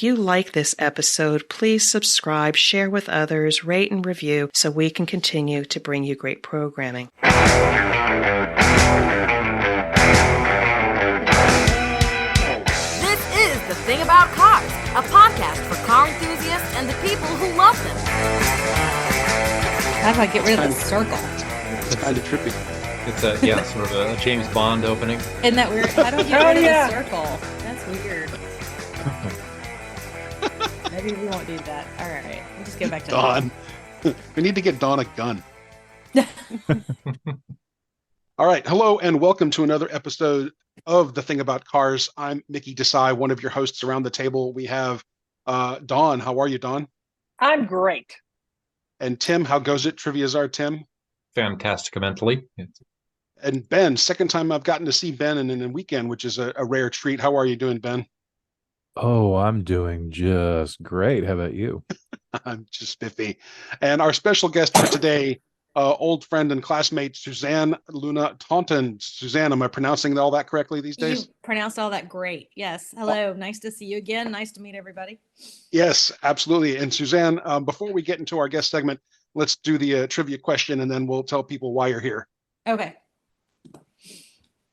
If you like this episode, please subscribe, share with others, rate and review so we can continue to bring you great programming. This is The Thing About Cars, a podcast for car enthusiasts and the people who love them. How do I get rid of the circle? It's kind of trippy. It's sort of a James Bond opening. Isn't that weird? How do I get rid of the circle? That's weird. Maybe we won't do that. All right, we'll just get back to Dawn. We need to get Dawn a gun. All right, hello and welcome to another episode of The Thing About Cars. I'm Mickey Desai, one of your hosts around the table. We have Dawn. How are you, Dawn? I'm great. And Tim, how goes it? Trivia Czar Tim? Fantastically. And Ben, second time I've gotten to see Ben in a weekend, which is a rare treat. How are you doing, Ben? Oh, I'm doing just great. How about you? I'm just spiffy. And our special guest for today, old friend and classmate, Susanne Luna Taunton. Susanne, am I pronouncing all that correctly these days? You pronounced all that great. Yes. Hello. Nice to see you again. Nice to meet everybody. Yes, absolutely. And Susanne, before we get into our guest segment, let's do the trivia question, and then we'll tell people why you're here. Okay.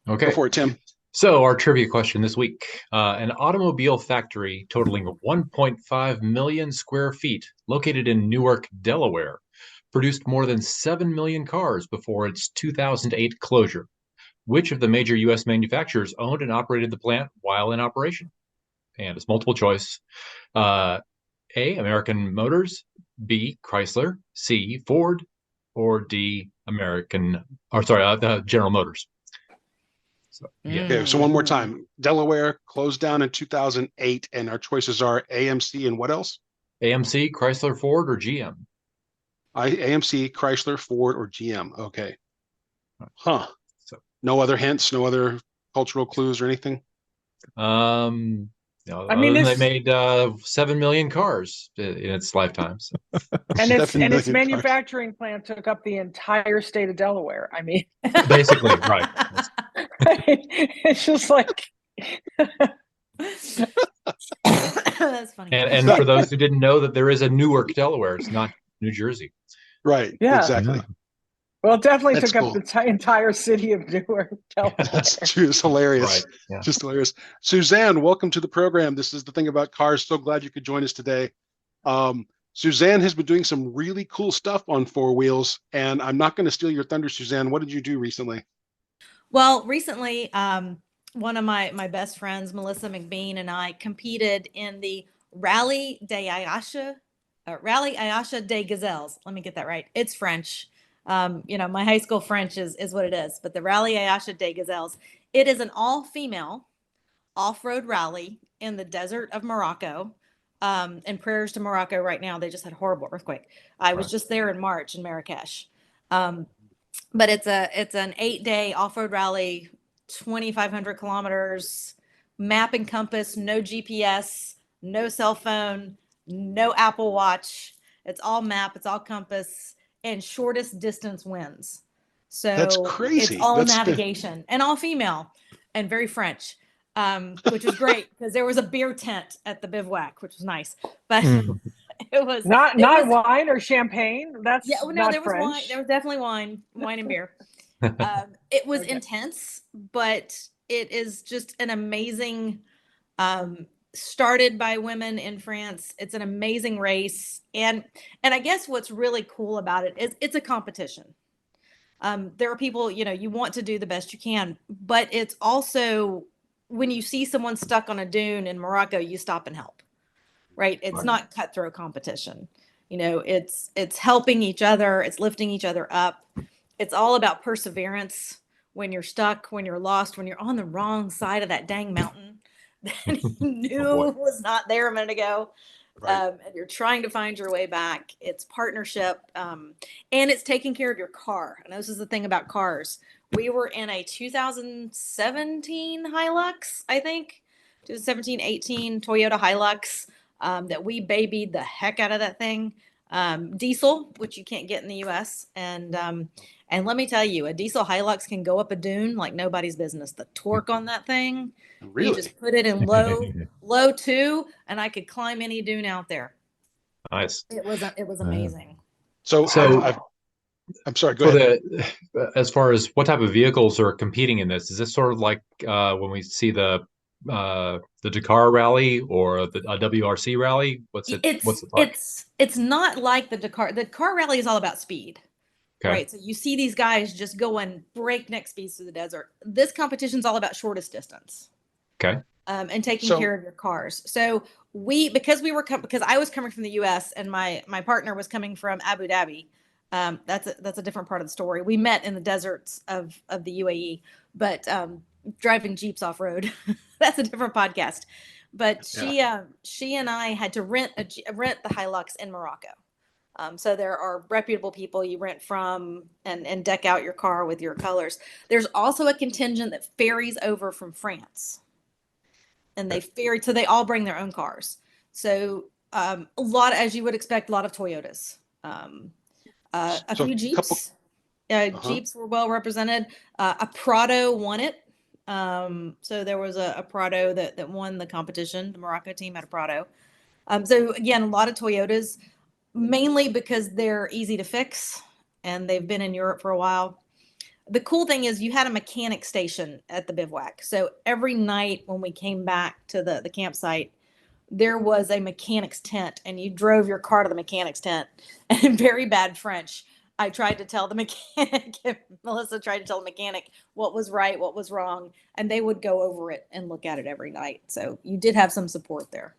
Go for it, Tim. So our trivia question this week, an automobile factory totaling 1.5 million square feet located in Newark, Delaware, produced more than 7 million cars before its 2008 closure. Which of the major U.S. manufacturers owned and operated the plant while in operation? And it's multiple choice. A, American Motors, B, Chrysler, C, Ford, or D, the General Motors. So, yeah. Okay, so one more time. Delaware closed down in 2008, and our choices are AMC and what else? AMC, Chrysler, Ford, or GM? AMC, Chrysler, Ford, or GM. Okay. Huh. So, no other hints, no other cultural clues or anything? They made 7 million cars in its lifetime. So. And its manufacturing plant took up the entire state of Delaware. I mean, basically, right. It's just like That's funny. And for those who didn't know, that there is a Newark, Delaware. It's not New Jersey. Right. Yeah. Exactly. Yeah. Well, it definitely That's took cool. up the entire city of Newark, Delaware. That's true. It's hilarious. Right. Yeah. Just hilarious. Suzanne, welcome to the program. This is The Thing About Cars. So glad you could join us today. Suzanne has been doing some really cool stuff on four wheels, and I'm not going to steal your thunder, Suzanne. What did you do recently? Well, recently, one of my best friends, Melissa McBean, and I competed in the Rallye Aïcha des Gazelles. Let me get that right. It's French. My high school French is what it is, but the Rallye Aïcha des Gazelles, it is an all-female off-road rally in the desert of Morocco, and prayers to Morocco right now. They just had a horrible earthquake. I was just there in March in Marrakesh. But it's an 8-day off-road rally, 2,500 kilometers, map and compass, no GPS, no cell phone, no Apple Watch. It's all map, it's all compass, and shortest distance wins. So That's crazy. It's all navigation and all female and very French, which was great because there was a beer tent at the bivouac, which was nice. But it was not wine or champagne. That's there not was French. wine. There was definitely wine and beer. It was intense, but it is just an amazing. Started by women in France. It's an amazing race, and I guess what's really cool about it is it's a competition. There are people, you want to do the best you can, but it's also when you see someone stuck on a dune in Morocco, you stop and help. Right? It's not cutthroat competition. It's helping each other. It's lifting each other up. It's all about perseverance when you're stuck, when you're lost, when you're on the wrong side of that dang mountain that you knew was not there a minute ago. And you're trying to find your way back. It's partnership, and it's taking care of your car. And this is the thing about cars. We were in a 2017 Hilux, I think, 2017, 18 Toyota Hilux, that we babied the heck out of that thing. diesel, which you can't get in the U.S. And let me tell you, a diesel Hilux can go up a dune like nobody's business. The torque on that thing, you Really? just put it in low two, and I could climb any dune out there. Nice. It was amazing. So I'm sorry, go ahead. As far as what type of vehicles are competing in this, is this sort of like when we see the Dakar Rally or the WRC Rally? What's it like? It's not like the Dakar. The Dakar Rally is all about speed. Okay. Right. So you see these guys just going breakneck speeds through the desert. This competition's all about shortest distance. Okay. And taking care of your cars. So because I was coming from the US and my partner was coming from Abu Dhabi. That's a different part of the story. We met in the deserts of the UAE, but driving Jeeps off road, that's a different podcast. But she and I had to rent the Hilux in Morocco. So there are reputable people you rent from and deck out your car with your colors. There's also a contingent that ferries over from France, and so they all bring their own cars. So as you would expect, a lot of Toyotas, a few Jeeps. Jeeps were well represented. A Prado won it. So there was a Prado that won the competition. The Morocco team had a Prado. So again, a lot of Toyotas. Mainly because they're easy to fix and they've been in Europe for a while. The cool thing is you had a mechanic station at the bivouac. So every night when we came back to the campsite, there was a mechanic's tent and you drove your car to the mechanic's tent. And in very bad French, I tried to tell the mechanic, Melissa tried to tell the mechanic what was right, what was wrong, and they would go over it and look at it every night. So you did have some support there.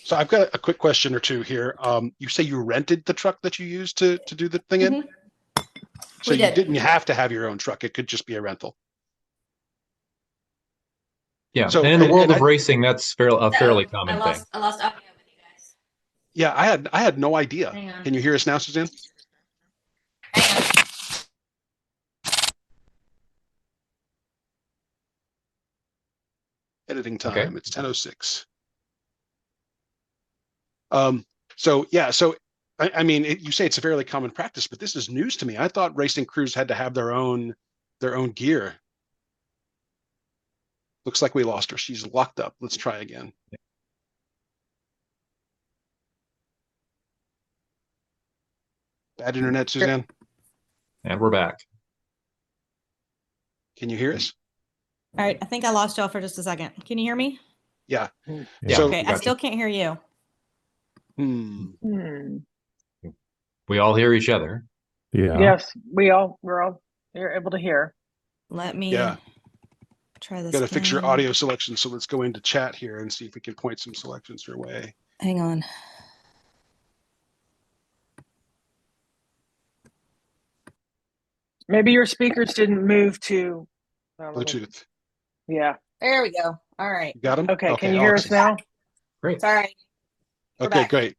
So I've got a quick question or two here. You say you rented the truck that you used to do the thing in? So you didn't have to have your own truck. It could just be a rental. Yeah. So, and in the world of racing, that's a fairly common thing. I lost audio with you guys. Yeah, I had no idea. Can you hear us now, Susanne? Editing time. Okay. It's 10:06. So I mean, you say it's a fairly common practice, but this is news to me. I thought racing crews had to have their own gear. Looks like we lost her. She's locked up. Let's try again. Bad internet, Susanne. And we're back. Can you hear us? All right. I think I lost y'all for just a second. Can you hear me? Yeah. So, okay. I still can't hear you. We all hear each other. Yeah. Yes, we're all able to hear. Let me try this. Got to fix your audio selection. So let's go into chat here and see if we can point some selections your way. Hang on. Maybe your speakers didn't move to Bluetooth. Yeah. There we go. All right. You got them? Okay. Can you hear us now? Great. Sorry. Okay, great.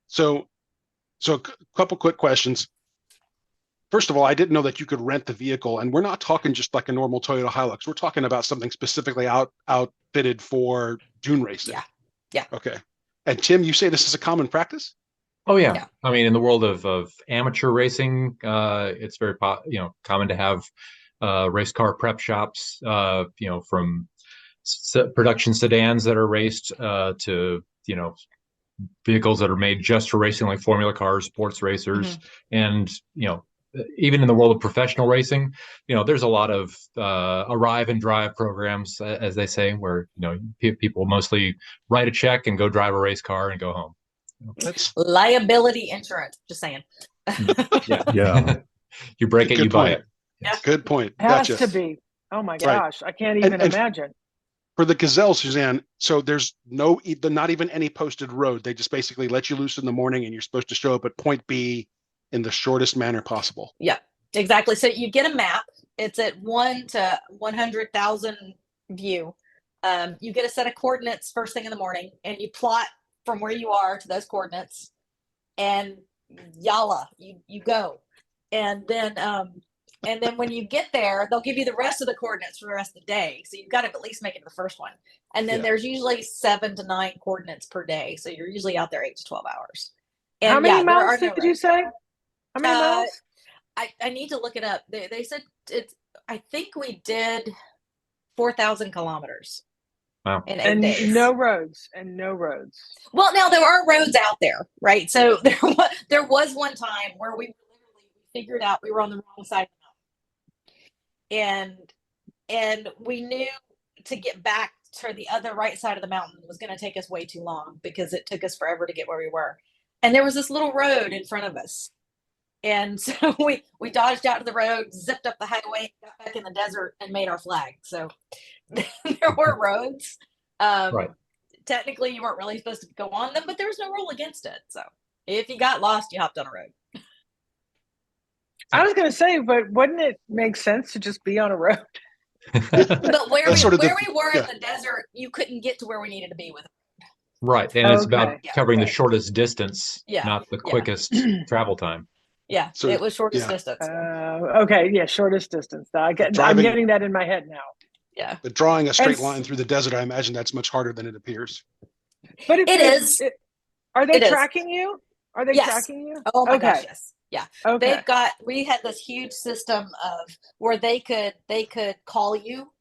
So a couple quick questions. First of all, I didn't know that you could rent the vehicle, and we're not talking just like a normal Toyota Hilux. We're talking about something specifically outfitted for dune racing. Yeah. Okay. And Tim, you say this is a common practice? Oh yeah. I mean, in the world of amateur racing, it's very common to have race car prep shops. From production sedans that are raced to vehicles that are made just for racing, like formula cars, sports racers, and even in the world of professional racing, there's a lot of arrive and drive programs, as they say, where people mostly write a check and go drive a race car and go home. That's liability insurance. Just saying. Yeah. You break it, you buy it. Yeah. Good point. Has to be. Oh my gosh, I can't even imagine. For the Gazelle, Suzanne, so there's not even any posted road. They just basically let you loose in the morning, and you're supposed to show up at point B in the shortest manner possible. Yeah, exactly. So you get a map. It's at 1 to 100,000 view. You get a set of coordinates first thing in the morning, and you plot from where you are to those coordinates, and yalla, you go. And then And then when you get there, they'll give you the rest of the coordinates for the rest of the day. So you've got to at least make it to the first one. And then there's usually 7 to 9 coordinates per day. So you're usually out there 8 to 12 hours. And how many miles did you say? How many miles? I need to look it up. They said I think we did 4,000 kilometers. Wow. In 8 and days. no roads. Well, now there are roads out there, right? So there was one time where we literally figured out we were on the wrong side of the mountain, and we knew to get back to the other right side of the mountain was going to take us way too long because it took us forever to get where we were. And there was this little road in front of us, and so we dodged out to the road, zipped up the highway, got back in the desert, and made our flag. So there were roads. Right. Technically, you weren't really supposed to go on them, but there was no rule against it. So if you got lost, you hopped on a road. I was going to say, but wouldn't it make sense to just be on a road? But where we were yeah. in the desert, you couldn't get to where we needed to be with it. Right. And it's about Okay. covering the shortest distance, Yeah. not the quickest travel time. Yeah, So, it was shortest yeah. distance. Okay, yeah, shortest distance. I'm getting that in my head now. Yeah. But drawing a straight And- line through the desert, I imagine that's much harder than it appears. But It is. Are they It is. tracking you? Are they Yes. tracking you? Oh my gosh, Okay. yes. Yeah. Okay. We had this huge system of where they could call you.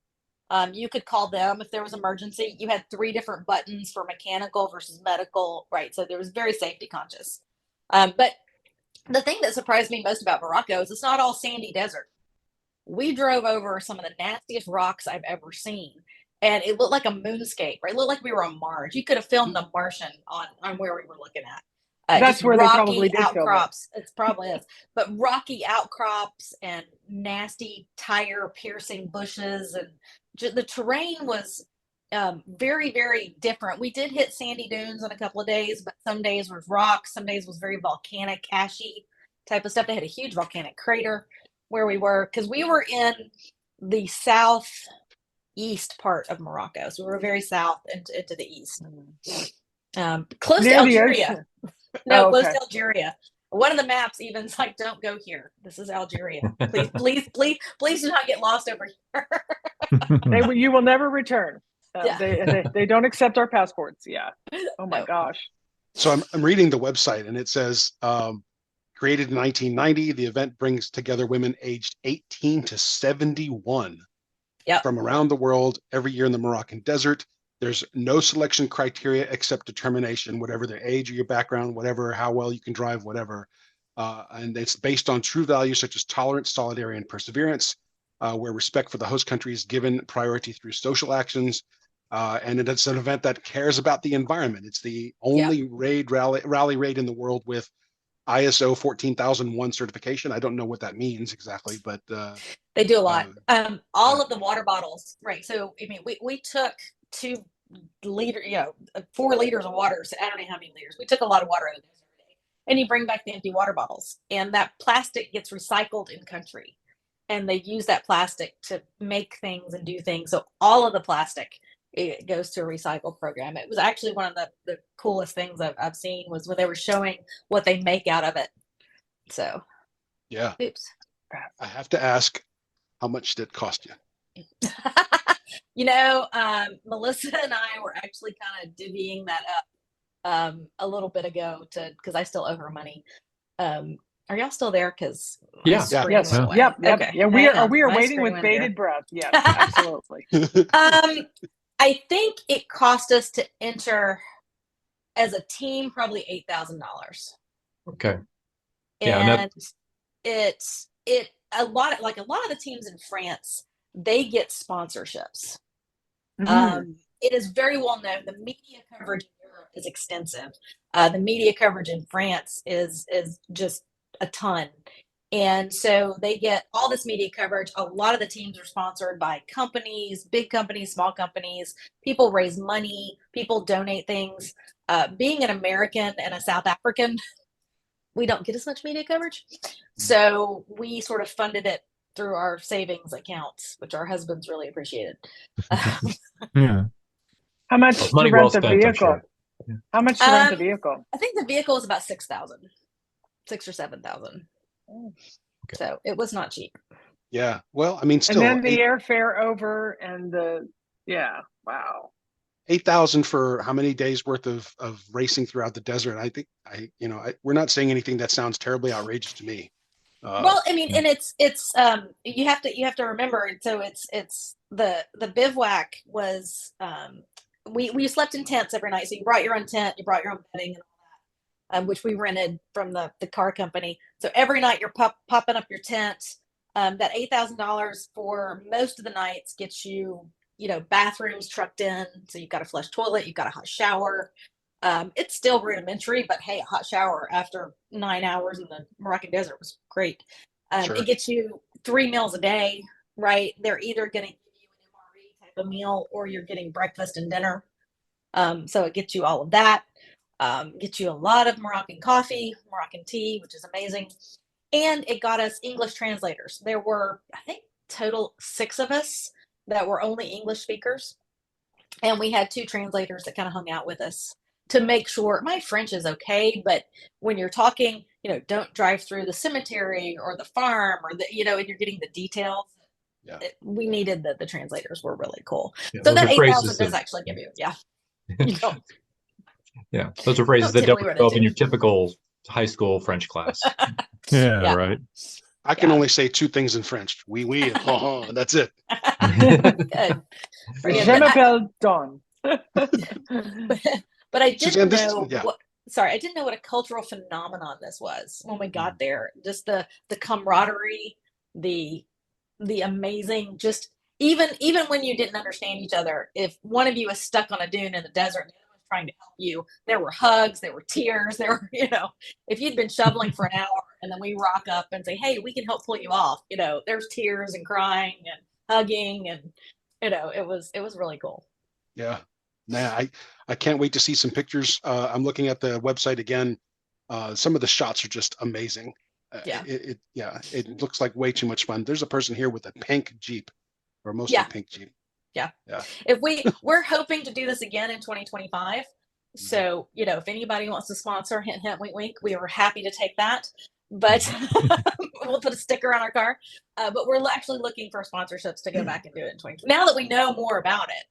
You could call them if there was emergency. You had 3 different buttons for mechanical versus medical, right? So there was very safety conscious. But the thing that surprised me most about Morocco is it's not all sandy desert. We drove over some of the nastiest rocks I've ever seen, and it looked like a moonscape, right? It looked like we were on Mars. You could have filmed The Martian on where we were looking at. That's just where they rocky probably did film it. outcrops. It probably is, but rocky outcrops and nasty tire piercing bushes, and the terrain was very, very different. We did hit sandy dunes on a couple of days, but some days was rocks, some days was very volcanic, ashy type of stuff. They had a huge volcanic crater where we were, because we were in the southeast part of Morocco, so we were very south into the east, close Near to the Algeria. ocean. No, Oh, close okay. to Algeria. One of the maps even's like, "Don't go here. This is Algeria. Please do not get lost over here." You will never return. Yeah. They don't accept our passports. Yeah. Oh my No. gosh. So I'm reading the website, and it says, created in 1990, the event brings together women aged 18 to 71 from around the world every year in the Moroccan desert. There's no selection criteria except determination, whatever their age or your background, whatever, how well you can drive, whatever. And it's based on true values such as tolerance, solidarity, and perseverance, where respect for the host country is given priority through social actions. And it's an event that cares about the environment. It's the only rally raid in the world with ISO 14001 certification. I don't know what that means exactly, but they do a lot. All of the water bottles, right? So I mean, we took 4 liters of water. So I don't know how many liters. We took a lot of water out of the desert every day. And you bring back the empty water bottles, and that plastic gets recycled in country, and they use that plastic to make things and do things. So all of the plastic, it goes to a recycle program. It was actually one of the coolest things I've seen was when they were showing what they make out of it. So, yeah. Oops. I have to ask, how much did it cost you? Melissa and I were actually kind of divvying that up a little bit ago because I still owe her money. Are y'all still there? Because yes. Okay. Yeah, we are waiting with bated breath. Yes, absolutely. I think it cost us to enter as a team probably $8,000. Okay. And it's a lot of the teams in France, they get sponsorships. It is very well known. The media coverage in Europe is extensive. The media coverage in France is just a ton. And so they get all this media coverage. A lot of the teams are sponsored by companies, big companies, small companies. People raise money. People donate things. Being an American and a South African, we don't get as much media coverage. So we sort of funded it through our savings accounts, which our husbands really appreciated. Yeah. How much to money rent well the spent, I'm vehicle? sure. Yeah. How much to rent the vehicle? I think the vehicle was about $6,000, $6,000 or $7,000. Okay. So it was not cheap. Yeah. Well, I mean, And still then the airfare over and wow. 8,000 for how many days worth of racing throughout the desert? I think we're not saying anything that sounds terribly outrageous to me. Well, I mean, and it's you have to remember. So it's the bivouac was we slept in tents every night. So you brought your own tent, you brought your own bedding and all that, which we rented from the car company. So every night you're popping up your tent. That $8,000 for most of the nights gets you, bathrooms trucked in. So you've got a flush toilet, you've got a hot shower. It's still rudimentary, but hey, a hot shower after 9 hours in the Moroccan desert was great. Sure. It gets you 3 meals a day, right? They're either going to give you an MRE type of meal or you're getting breakfast and dinner. So it gets you all of that. Gets you a lot of Moroccan coffee, Moroccan tea, which is amazing. And it got us English translators. There were, I think, total 6 of us that were only English speakers. And we had 2 translators that kind of hung out with us to make sure my French is okay. But when you're talking, don't drive through the cemetery or the farm or and you're getting the details. Yeah. We needed the translators were really cool. Yeah, so that 8,000 does actually give you, Yeah, those are phrases that don't show up in your typical high school French class. Yeah, right. I can only say 2 things in French. Oui, oui, and that's it. Good. Je m'appelle Don. But I didn't Suzanne, know I didn't know what a cultural phenomenon this was when we got there. Just the camaraderie, the amazing, just even when you didn't understand each other, if one of you was stuck on a dune in the desert and the other was trying to help you, there were hugs, there were tears, there were, if you'd been shoveling for an hour and then we rock up and say, hey, we can help pull you off, there's tears and crying and hugging and, it was really cool. Yeah. Nah, I can't wait to see some pictures. I'm looking at the website again. Some of the shots are just amazing. It looks like way too much fun. There's a person here with a pink Jeep, or mostly pink Jeep. Yeah. If we're hoping to do this again in 2025. So, if anybody wants to sponsor, hint, hint, wink, wink, we were happy to take that. But we'll put a sticker on our car. But we're actually looking for sponsorships to go back and do it in 2020. Now that we know more about it,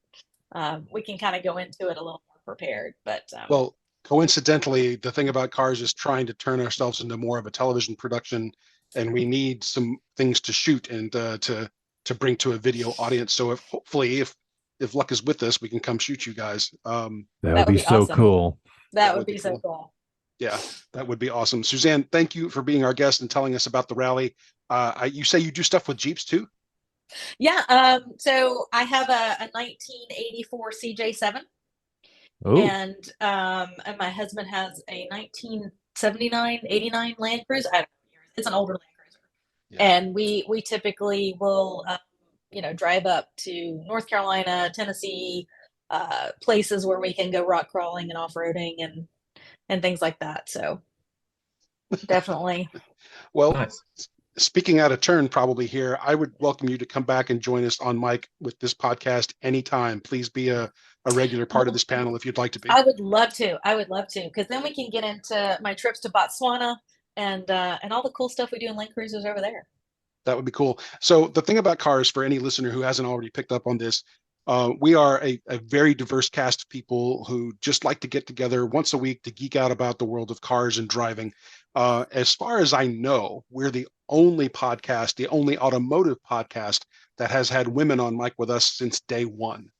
we can kind of go into it a little more prepared. But well, coincidentally, the thing about cars is trying to turn ourselves into more of a television production, and we need some things to shoot and to bring to a video audience. So hopefully if luck is with us, we can come shoot you guys. That would be so awesome. Cool. That would be so cool. Yeah, that would be awesome. Suzanne, thank you for being our guest and telling us about the rally. You say you do stuff with Jeeps too? Yeah. So I have a 1984 CJ7. Oh. And my husband has a 1979, 89 Land Cruiser. I don't know. It's an older Land Cruiser. Yeah. And we typically will, drive up to North Carolina, Tennessee, places where we can go rock crawling and off-roading and things like that. So definitely. Well, nice. Speaking out of turn probably here, I would welcome you to come back and join us on mic with this podcast anytime. Please be a regular part of this panel if you'd like to be. I would love to, because then we can get into my trips to Botswana and all the cool stuff we do in Land Cruisers over there. That would be cool. So the thing about cars, for any listener who hasn't already picked up on this, we are a very diverse cast of people who just like to get together once a week to geek out about the world of cars and driving. As far as I know, we're the only podcast, the only automotive podcast that has had women on mic with us since day one.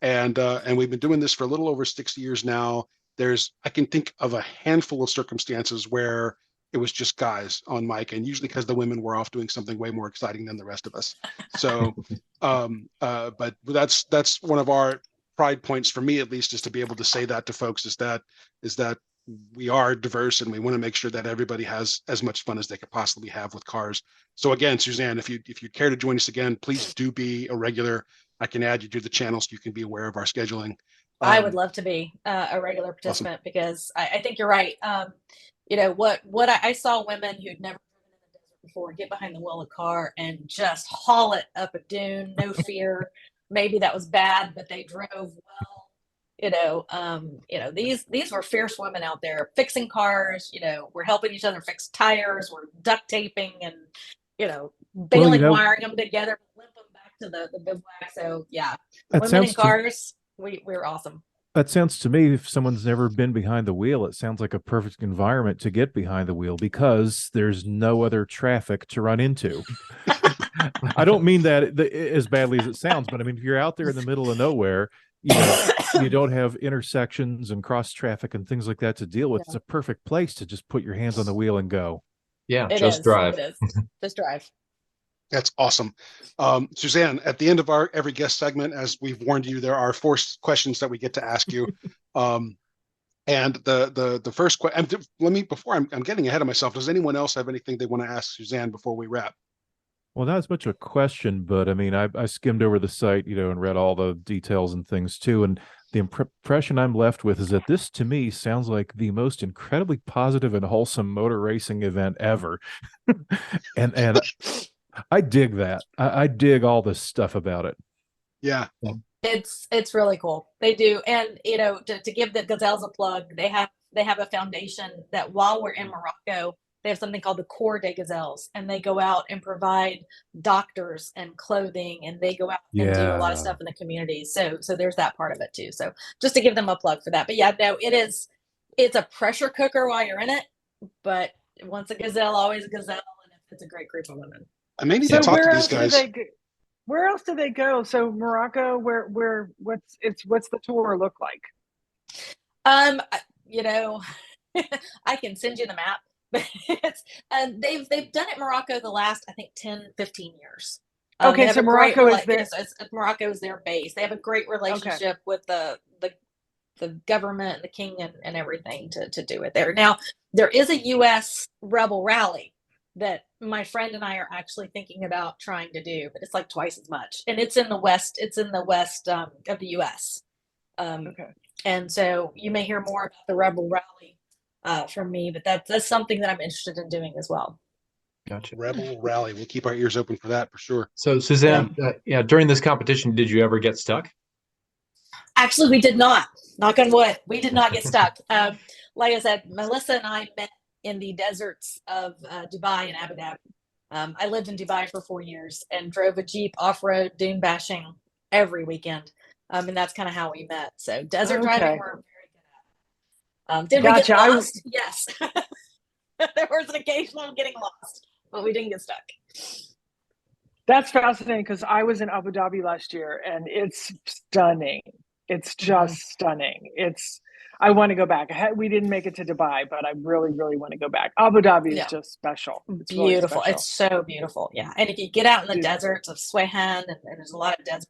And we've been doing this for a little over 6 years now. I can think of a handful of circumstances where it was just guys on mic, and usually because the women were off doing something way more exciting than the rest of us. So, but that's one of our pride points, for me at least, is to be able to say that to folks, is that we are diverse and we want to make sure that everybody has as much fun as they could possibly have with cars. So again, Suzanne, if you'd care to join us again, please do be a regular. I can add you to the channel so you can be aware of our scheduling. I would love to be a regular participant. Awesome. Because I think you're right. What I saw women who'd never driven in the desert before get behind the wheel of a car and just haul it up a dune, no fear. Maybe that was bad, but they drove well. These were fierce women out there fixing cars. We're helping each other fix tires. We're duct taping and, barely wiring them together, limp them back to the bivouac. So yeah, women in cars, we're awesome. That sounds to me, if someone's never been behind the wheel, it sounds like a perfect environment to get behind the wheel because there's no other traffic to run into. I don't mean that as badly as it sounds, but I mean, if you're out there in the middle of nowhere, you don't have intersections and cross traffic and things like that to deal with. Yeah. It's a perfect place to just put your hands on the wheel and go. Yeah, just drive. It is. Just drive. That's awesome. Susanne, at the end of our every guest segment, as we've warned you, there are 4 questions that we get to ask you. And the first question, before I'm getting ahead of myself, does anyone else have anything they want to ask Susanne before we wrap? Well, not as much a question, but I mean, I skimmed over the site, and read all the details and things too. And the impression I'm left with is that this, to me, sounds like the most incredibly positive and wholesome motor racing event ever. and I dig that. I dig all this stuff about it. Yeah. It's really cool. They do. And, to give the Gazelles a plug, they have a foundation that while we're in Morocco, they have something called the Corps des Gazelles, and they go out and provide doctors and clothing, and they go out and do a lot of stuff in the community. So there's that part of it too. So just to give them a plug for that. But yeah, no, it's a pressure cooker while you're in it, but once a Gazelle, always a Gazelle, and it's a great group of women. And maybe to talk to these guys. Where else do they go? So Morocco, what's the tour look like? I can send you the map. But they've done it in Morocco the last, I think, 10, 15 years. Okay, so Morocco is there. Morocco is their base. They have a great relationship with the government, the king, and everything to do it there. Now, there is a U.S. Rebel Rally that my friend and I are actually thinking about trying to do, but it's like twice as much, and it's in the west. It's in the west of the U.S. And so you may hear more about the Rebel Rally from me, but that's something that I'm interested in doing as well. Gotcha. Rebel Rally. We'll keep our ears open for that for sure. So Susanne, during this competition, did you ever get stuck? Actually, we did not. Knock on wood. We did not get stuck. Like I said, Melissa and I met in the deserts of Dubai and Abu Dhabi. I lived in Dubai for 4 years and drove a Jeep off-road dune bashing every weekend. And that's kind of how we met. So desert driving, we're very good at. Did we get lost? Yes. There was an occasional getting lost, but we didn't get stuck. That's fascinating because I was in Abu Dhabi last year and it's stunning. It's just stunning. I want to go back. We didn't make it to Dubai, but I really, really want to go back. Abu Dhabi is just special. It's beautiful. Really it's so beautiful. Yeah. And if you get out in the deserts of Swayhan, and there's a lot of deserts.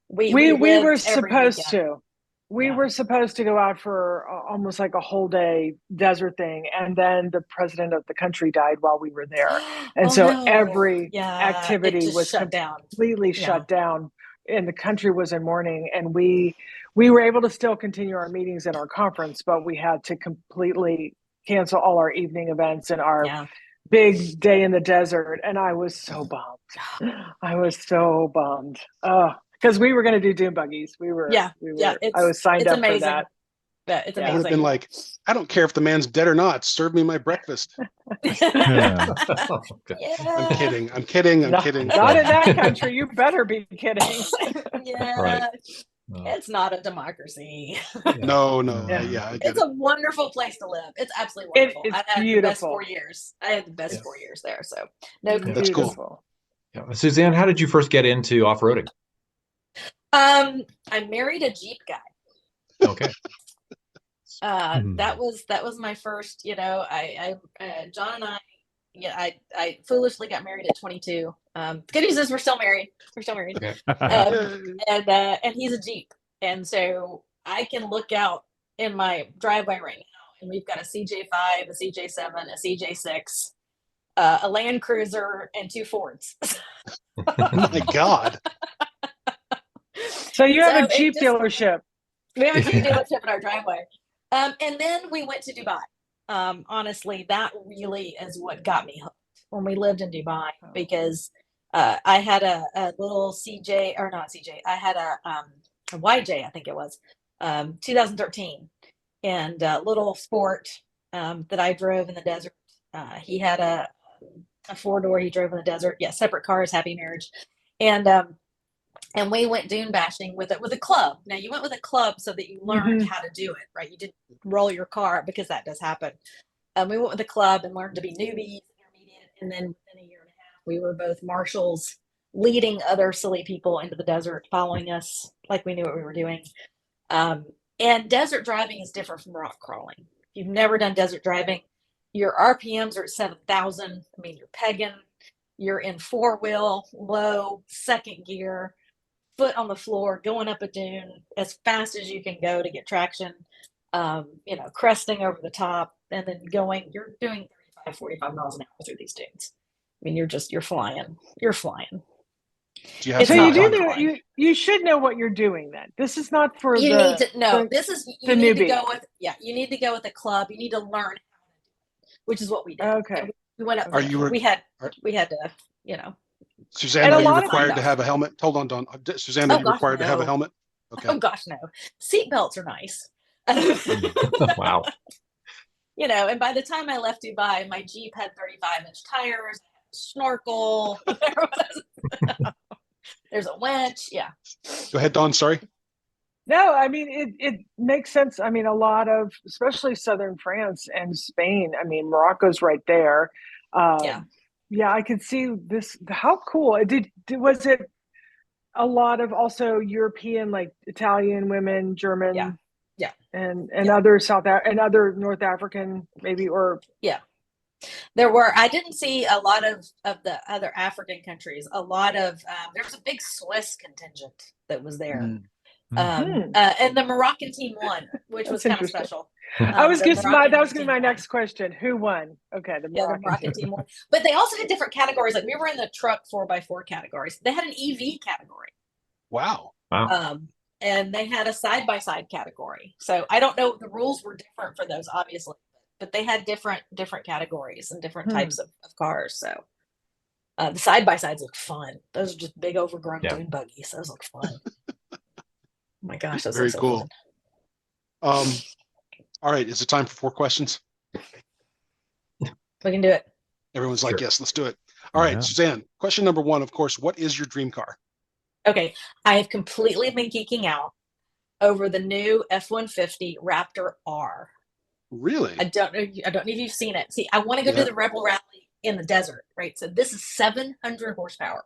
We were supposed to. We were supposed to go out for almost like a whole day desert thing. And then the president of the country died while we were there. And every activity was completely shut down. And the country was in mourning. And we were able to still continue our meetings and our conference, but we had to completely cancel all our evening events and our big day in the desert. And I was so bummed. Because we were going to do dune buggies. I was signed up for that. It's amazing. I would have been like, I don't care if the man's dead or not. Serve me my breakfast. I'm kidding. Not in that country. You better be kidding. Right. It's not a democracy. No. I get it's a wonderful place to live. It's absolutely wonderful. It's I've had beautiful. the best 4 years. I had the best 4 years there. So that's cool. Yeah. Susanne, how did you first get into off-roading? I married a Jeep guy. Okay. That was my first, I John and I foolishly got married at 22. The good news is we're still married. Okay. And he's a Jeep. And so I can look out in my driveway right now and we've got a CJ5, a CJ7, a CJ6, a Land Cruiser, and 2 Fords. Oh my God. So you have a Jeep dealership. We have a Jeep dealership in our driveway. And then we went to Dubai. Honestly, that really is what got me hooked when we lived in Dubai, because I had a little CJ, or not CJ, I had a YJ, I think it was, 2013, and a little sport that I drove in the desert. He had a a 4-door he drove in the desert. Yeah, separate cars, happy marriage. And we went dune bashing with a club. Now you went with a club so that you learned how to do it, right? You didn't roll your car, because that does happen. We went with a club and learned to be newbies, intermediate, and then within a year and a half, we were both marshals, leading other silly people into the desert, following us like we knew what we were doing. And desert driving is different from rock crawling. If you've never done desert driving, your RPMs are at 7,000. I mean, you're pegging. You're in 4-wheel, low, second gear, foot on the floor, going up a dune as fast as you can go to get traction, cresting over the top, and then you're doing 35, 45 miles an hour through these dunes. I mean, you're flying. You're flying. Do you have So you do know, you should know what you're doing then. This is not for you need to know. you need newbie. to go with, you need to go with a club. You need to learn how to do it, which is what we did. Okay. We went up. We had to, Suzanne, And are a you lot of required to stuff. have a helmet? Hold on, Don. Suzanne, are you gosh, required to have a no. helmet? Okay. Oh gosh, no. Seat belts are nice. Wow. And by the time I left Dubai, my Jeep had 35-inch tires, snorkel. There's a winch. Yeah. Go ahead, Don. Sorry. No, I mean, it makes sense. I mean, a lot of, especially southern France and Spain. I mean, Morocco's right there. Yeah, I could see this. How cool. Was it a lot of also European, like Italian women, German? Yeah. And other other North African maybe, or yeah. I didn't see a lot of the other African countries. A lot of there was a big Swiss contingent that was there. And the Moroccan team won, which was kind of special. That was going to be my next question. Who won? Okay, the Moroccan team won. But they also had different categories. Like we were in the truck 4x4 categories. They had an EV category. Wow. And they had a side-by-side category. So I don't know, the rules were different for those, obviously, but they had different categories and different types of cars. So the side-by-sides look fun. Those are just big overgrown dune buggies. Those look fun. Oh my gosh, that's very so cool. Fun. All right, is it time for 4 questions? We can do it. Everyone's like, yes, let's do it. All right, Suzanne, question number 1, of course, what is your dream car? Okay, I have completely been geeking out over the new F-150 Raptor R. Really? I don't know if you've seen it. See, I want to go do the Rebel Rally in the desert, right? So this is 700 horsepower.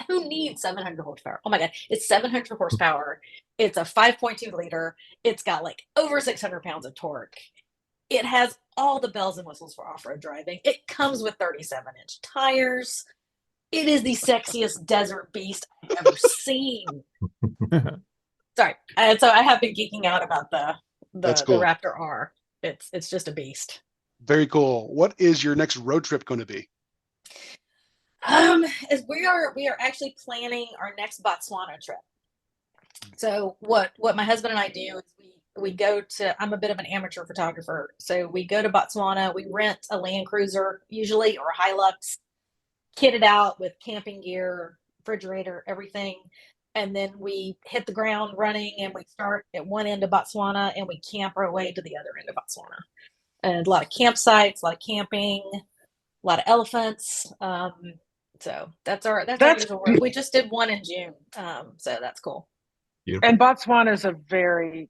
Who needs 700 horsepower? Oh my God, it's 700 horsepower. It's a 5.2 liter. It's got like over 600 pounds of torque. It has all the bells and whistles for off-road driving. It comes with 37-inch tires. It is the sexiest desert beast I've ever seen. Sorry. And so I have been geeking out about the Raptor R. It's just a beast. Very cool. What is your next road trip going to be? As we are actually planning our next Botswana trip. So what my husband and I do is we go to, I'm a bit of an amateur photographer. So we go to Botswana, we rent a Land Cruiser usually, or a Hilux, kitted out with camping gear, refrigerator, everything. And then we hit the ground running and we start at one end of Botswana and we camp our way to the other end of Botswana. And a lot of campsites, a lot of camping, a lot of elephants. So that's our usual work. We just did one in June. So that's cool. Beautiful. And Botswana is a very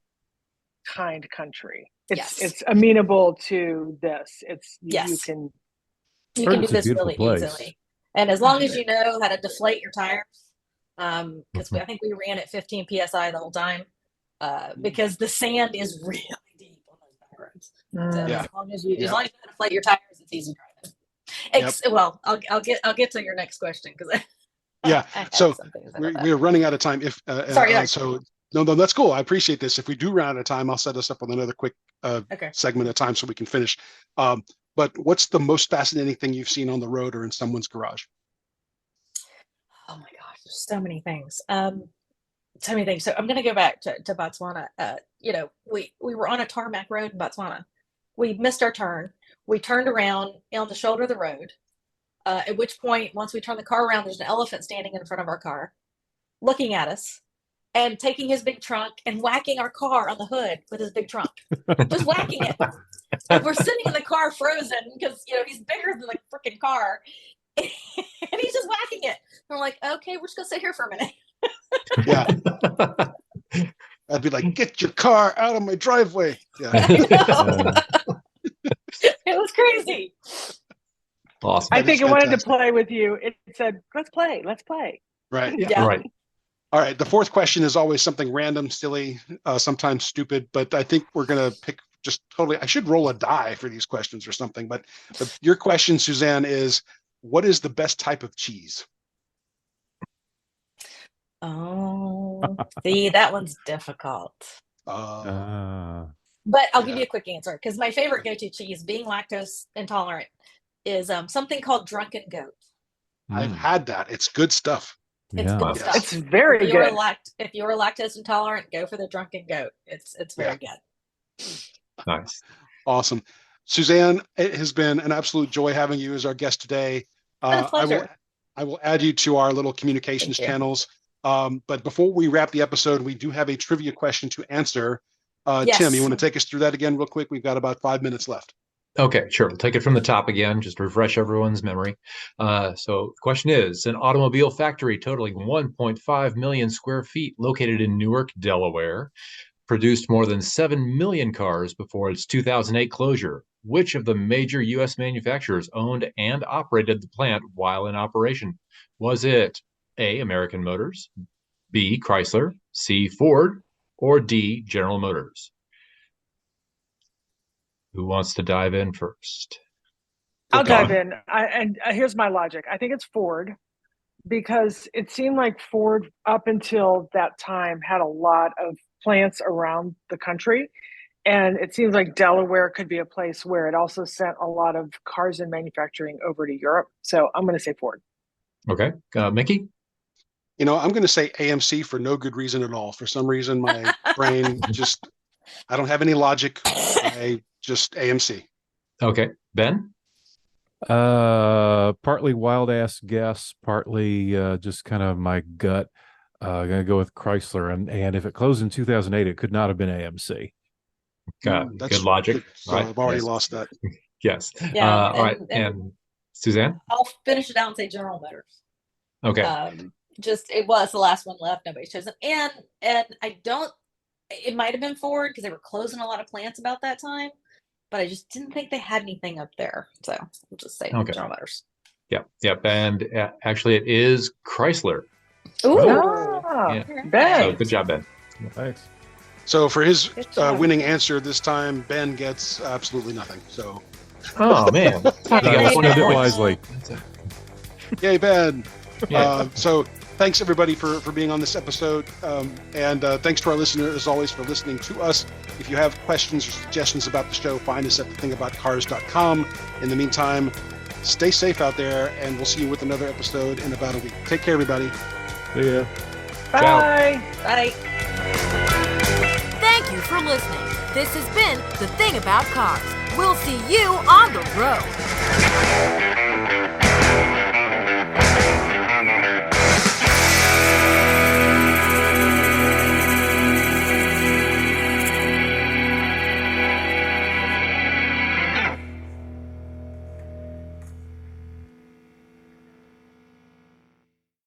kind country. It's amenable to this. You can do this really easily. And as long as you know how to deflate your tires, because I think we ran at 15 PSI the whole time, because the sand is really deep on those back roads. So as long as you know how to deflate your tires, it's easy driving. Well, I'll get to your next question because so we're running out of time. So no, that's cool. I appreciate this. If we do run out of time, I'll set us up with another quick segment of time so we can finish. But what's the most fascinating thing you've seen on the road or in someone's garage? Oh my gosh, there's so many things. So many things. So I'm going to go back to Botswana. We were on a tarmac road in Botswana. We missed our turn. We turned around on the shoulder of the road. At which point, once we turn the car around, there's an elephant standing in front of our car, looking at us, and taking his big trunk and whacking our car on the hood with his big trunk, just whacking it. And we're sitting in the car frozen because, he's bigger than the freaking car. And he's just whacking it. And we're like, okay, we're just going to sit here for a minute. Yeah. I'd be like, get your car out of my driveway. Yeah. It was crazy. Awesome. I That think is it wanted to fantastic. play with you. It said, let's play. Right. Yeah. Right. All right. The fourth question is always something random, silly, sometimes stupid, but I think we're going to pick just totally. I should roll a die for these questions or something. But your question, Suzanne, is what is the best type of cheese? Oh, see, that one's difficult. But I'll give you a quick answer because my favorite go-to cheese, being lactose intolerant, is something called Drunken Goat. I've had that. It's good stuff. It's good stuff. It's very if you good. If you are lactose intolerant, go for the Drunken Goat. It's very good. Nice. Awesome. Suzanne, it has been an absolute joy having you as our guest today. Been a pleasure. I will add you to our little communications Thank you. channels. But before we wrap the episode, we do have a trivia question to answer. Yes. Tim, you want to take us through that again real quick? We've got about 5 minutes left. Okay, sure. We'll take it from the top again, just to refresh everyone's memory. So the question is, an automobile factory totaling 1.5 million square feet located in Newark, Delaware, produced more than 7 million cars before its 2008 closure. Which of the major U.S. manufacturers owned and operated the plant while in operation? Was it A, American Motors, B, Chrysler, C, Ford, or D, General Motors? Who wants to dive in first? I'll dive in. Here's my logic. I think it's Ford because it seemed like Ford up until that time had a lot of plants around the country. And it seems like Delaware could be a place where it also sent a lot of cars and manufacturing over to Europe. So I'm going to say Ford. Okay. Mickey? I'm going to say AMC for no good reason at all. For some reason, my brain I don't have any logic. I just AMC. Okay. Ben? Partly wild ass guess, partly just kind of my gut. Gonna go with Chrysler, and if it closed in 2008, it could not have been AMC. Good logic. So I've already lost that. Yes. Yeah, all right. And Suzanne? I'll finish it out and say General Motors. Okay. It was the last one left. Nobody's chosen. And I don't, it might have been Ford because they were closing a lot of plants about that time, but I just didn't think they had anything up there. So I'll just say General Motors. Yep. And actually it is Chrysler. Ooh. Yeah. Ben. So good job, Ben. Thanks. So for his winning answer this time, Ben gets absolutely nothing. So, oh man, Spend it wisely. yay, Ben! Yeah. So thanks everybody for being on this episode, and thanks to our listeners as always for listening to us. If you have questions or suggestions about the show, find us at thethingaboutcars.com. In the meantime, stay safe out there, and we'll see you with another episode in about a week. Take care, everybody. See ya. Bye. Bye. Thank you for listening. This has been The Thing About Cars. We'll see you on the road.